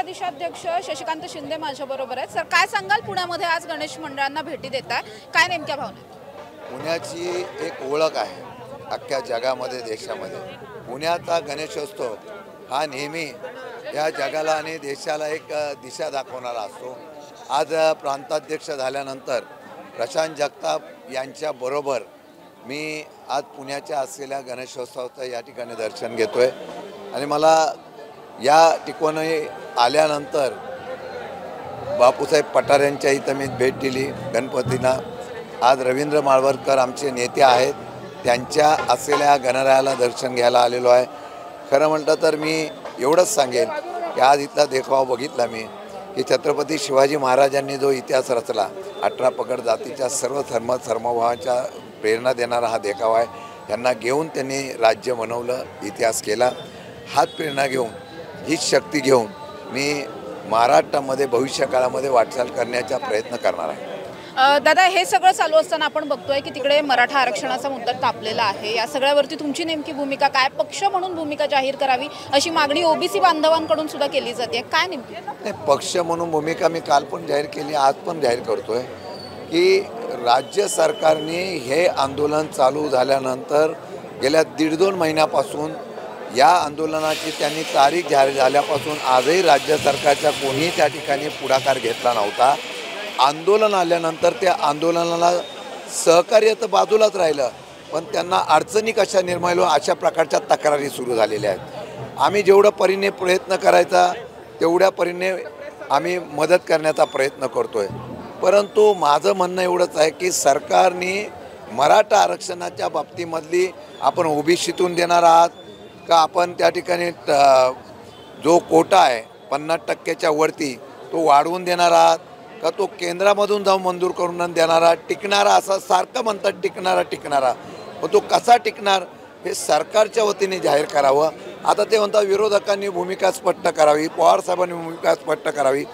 नगराधीशाध्यक्ष शशिकांत शिंदे माझ्याबरोबर आहेत। सर, काय सांगाल, पुण्यामध्ये आज गणेश मंडळांना भेटी देताय, काय नेमक्या भावना? पुण्याची एक ओळख आहे अख्ख्या जगामध्ये, देशामध्ये। पुण्याचा गणेशोत्सव हा नेहमी या जगाला आणि देशाला एक दिशा दाखवणारा असतो। आज प्रांताध्यक्ष झाल्यानंतर प्रशांत जगताप यांच्याबरोबर मी आज पुण्याच्या असलेल्या गणेशोत्सवाचं या ठिकाणी दर्शन घेतोय आणि मला या ठिकाणी आल्यानंतर बापूसाहेब पठार यांच्या इथं मी भेट दिली गणपतींना। आज रवींद्र माळवरकर आमचे नेते आहेत, त्यांच्या असलेल्या गणरायाला दर्शन घ्यायला आलेलो आहे। खरं म्हटलं तर मी एवढंच सांगेन की आज इथला देखावा बघितला मी की छत्रपती शिवाजी महाराजांनी जो इतिहास रचला, 18 पगड जातीच्या सर्व धर्मभावाच्या प्रेरणा देणारा हा देखावा आहे। यांना घेऊन त्यांनी राज्य बनवलं, इतिहास केला। हाच प्रेरणा घेऊन, हीच शक्ती घेऊन मी महाराष्ट्रामध्ये भविष्यकाळामध्ये वाटचाल करण्याचा प्रयत्न करणार आहे। दादा, हे सगळं चालू असताना आपण बघतोय की तिकडे मराठा आरक्षणाचा मुद्दा तापलेला आहे। या सगळ्यावरती तुमची नेमकी भूमिका काय? पक्ष म्हणून भूमिका जाहीर करावी अशी मागणी ओबीसी बांधवांकडून सुद्धा केली जाते, काय नेमकी? नाही, पक्ष म्हणून भूमिका मी काल पण जाहीर केली, आज पण जाहीर करतोय की राज्य सरकारने हे आंदोलन चालू झाल्यानंतर गेल्या 1.5-2 महिन्यापासून या आंदोलनाची त्यांनी तारीख जाहीर झाल्यापासून आजही राज्य सरकारचा कोणीही त्या ठिकाणी पुढाकार घेतला नव्हता। आंदोलन आल्यानंतर त्या आंदोलनाला सहकार्य तर बाजूलाच राहिलं, पण त्यांना अडचणी कशा निर्माण होईल अशा प्रकारच्या तक्रारी सुरू झालेल्या आहेत। आम्ही जेवढं परीने प्रयत्न करायचा तेवढ्या परीने आम्ही मदत करण्याचा प्रयत्न करतोय। परंतु माझं म्हणणं एवढंच आहे की सरकारने मराठा आरक्षणाच्या बाबतीमधली आपण ओबीसीतून देणार आहात का, आपण त्या ठिकाणी जो कोटा आहे 50% वरती तो वाढवून देणार आहात का, तो केंद्रामधून जाऊन मंजूर करून देणारा टिकणारा, असं सारखं म्हणतात टिकणारा, पण तो कसा टिकणार हे सरकारच्या वतीने जाहीर करावं। आता ते म्हणतात विरोधकांनी भूमिका स्पष्ट करावी, पवार साहेबांनी भूमिका स्पष्ट करावी।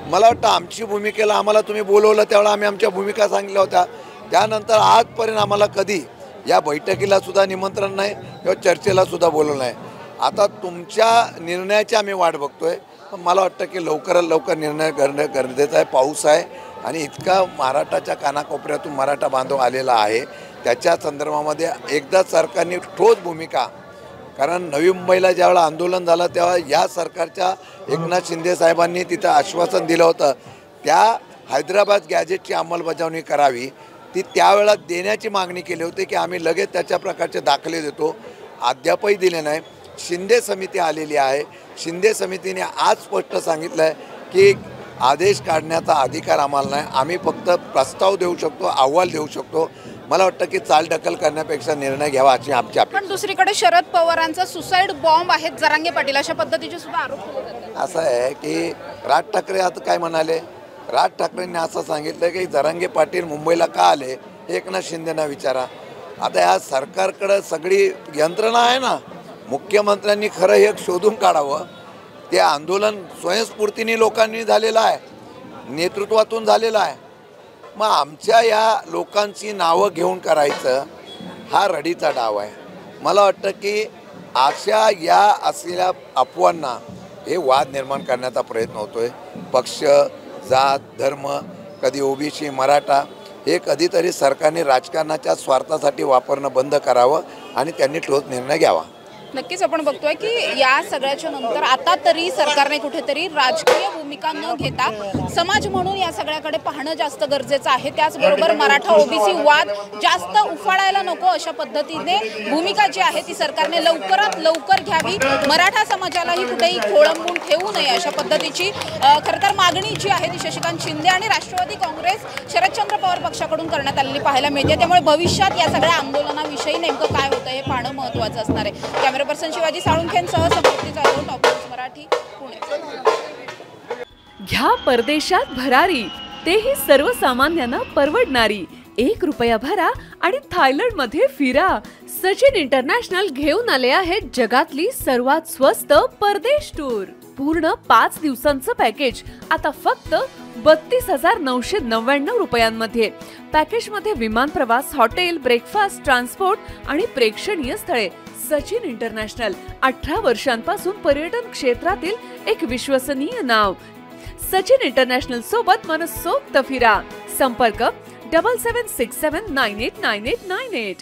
मला वाटतं आमची भूमिकेला आम्हाला तुम्ही बोलवलं त्यावेळेला आम्ही आमच्या भूमिका सांगितल्या होत्या, त्यानंतर आजपर्यंत आम्हाला कधी या बैठकीला सुद्धा निमंत्रण नाही किंवा चर्चेला सुद्धा बोलवलं नाही। आता तुमच्या निर्णयाची आम्ही वाट बघतोय, पण मला वाटतं की लवकरात लवकर निर्णय करणं गरजेचं आहे। पाऊस आहे आणि इतका महाराष्ट्राच्या कानाकोपऱ्यातून मराठा बांधव आलेला आहे, त्याच्या संदर्भामध्ये एकदा सरकारने ठोस भूमिका, कारण नवी मुंबईला ज्यावेळेला आंदोलन झालं तेव्हा या सरकारच्या एकनाथ शिंदे साहेबांनी तिथं आश्वासन दिलं होतं, त्या हैदराबाद गॅजेटची अंमलबजावणी करावी, ती त्यावेळेला देण्याची मागणी केली होती की आम्ही लगेच त्याच्या प्रकारचे दाखले देतो, अद्यापही दिले नाही। शिंदे समिती आलेली आहे, शिंदे समितीने आज स्पष्ट सांगितलं आहे की आदेश काढण्याचा अधिकार आम्हाला नाही, आम्ही फक्त प्रस्ताव देऊ शकतो, अहवाल देऊ शकतो। मला वाटतं की चालढकल करण्यापेक्षा निर्णय घ्यावा अशी आमची अपेक्षा। पण दुसरीकडे शरद पवारांचा सुसाईड बॉम्ब आहेत जरांगे पाटील, अशा पद्धतीचे सुद्धा आरोप केले जातात। असं आहे की राज ठाकरे आता काय म्हणाले, राज ठाकरेंनी असं सांगितलं की जरांगे पाटील मुंबईला का आले हे एकनाथ शिंदेंना विचारा। आता या सरकारकडं सगळी यंत्रणा आहे ना, मुख्यमंत्र्यांनी खरं हे शोधून काढावं। ते आंदोलन स्वयंस्फूर्तीने लोकांनी झालेलं आहे, नेतृत्वातून झालेलं आहे, मग आमच्या या लोकांची नावं घेऊन करायचं हा रडीचा डाव आहे। मला वाटतं की अशा या असलेल्या अफवांना हे वाद निर्माण करण्याचा प्रयत्न होतोय। पक्ष, जात, धर्म, कधी ओबीसी, मराठा, हे कधीतरी सरकारने राजकारणाच्या स्वार्थासाठी वापरणं बंद करावं आणि त्यांनी ठोस निर्णय घ्यावा। नक्कीच आपण बघतोय की या सगळ्याच्या नंतर आता तरी सरकारने कुठेतरी राजकीय भूमिका न घेता समाज म्हणून या सगळ्याकडे पाहणं जास्त गरजेचं आहे। त्याचबरोबर मराठा ओबीसी वाद जास्त उफाळायला नको अशा पद्धतीने भूमिका जी आहे ती सरकारने लवकरात लवकर घ्यावी, मराठा समाजालाही कुठेही खोळंबून ठेवू नये अशा पद्धतीची खरं तर मागणी जी आहे ती शशिकांत शिंदे आणि राष्ट्रवादी काँग्रेस शरदचंद्र पवार पक्षाकडून करण्यात आलेली पाहायला मिळते। त्यामुळे भविष्यात या सगळ्या आंदोलनाविषयी नेमकं काय होतं हे पाहणं महत्त्वाचं असणार आहे। कॅमेरा पर्सन शिवाजी साळुंखेंसह समृद्धी जाधव, टॉप न्यूज मराठी, पुणे। घ्या परदेशात भरारी, तेही सर्वसामान्यांना परवडणारी। 1 रुपया भरा आणि थायलंडमध्ये फिरा। सचिन इंटरनॅशनल घेऊन आले आहेत जगातली सर्वात स्वस्त परदेश टूर। पूर्ण 5 दिवसांचं पॅकेज आता फक्त 32,999 रुपयांमध्ये. पॅकेजमध्ये विमान प्रवास, हॉटेल, ब्रेकफास्ट, ट्रान्सपोर्ट आणि प्रेक्षणीय स्थळे. सचिन इंटरनॅशनल 18 वर्षांपासून पर्यटन क्षेत्रातील एक विश्वसनीय नाव. सचिन इंटरनॅशनल सोबत मनसोक्त फिरा. संपर्क 7767989898.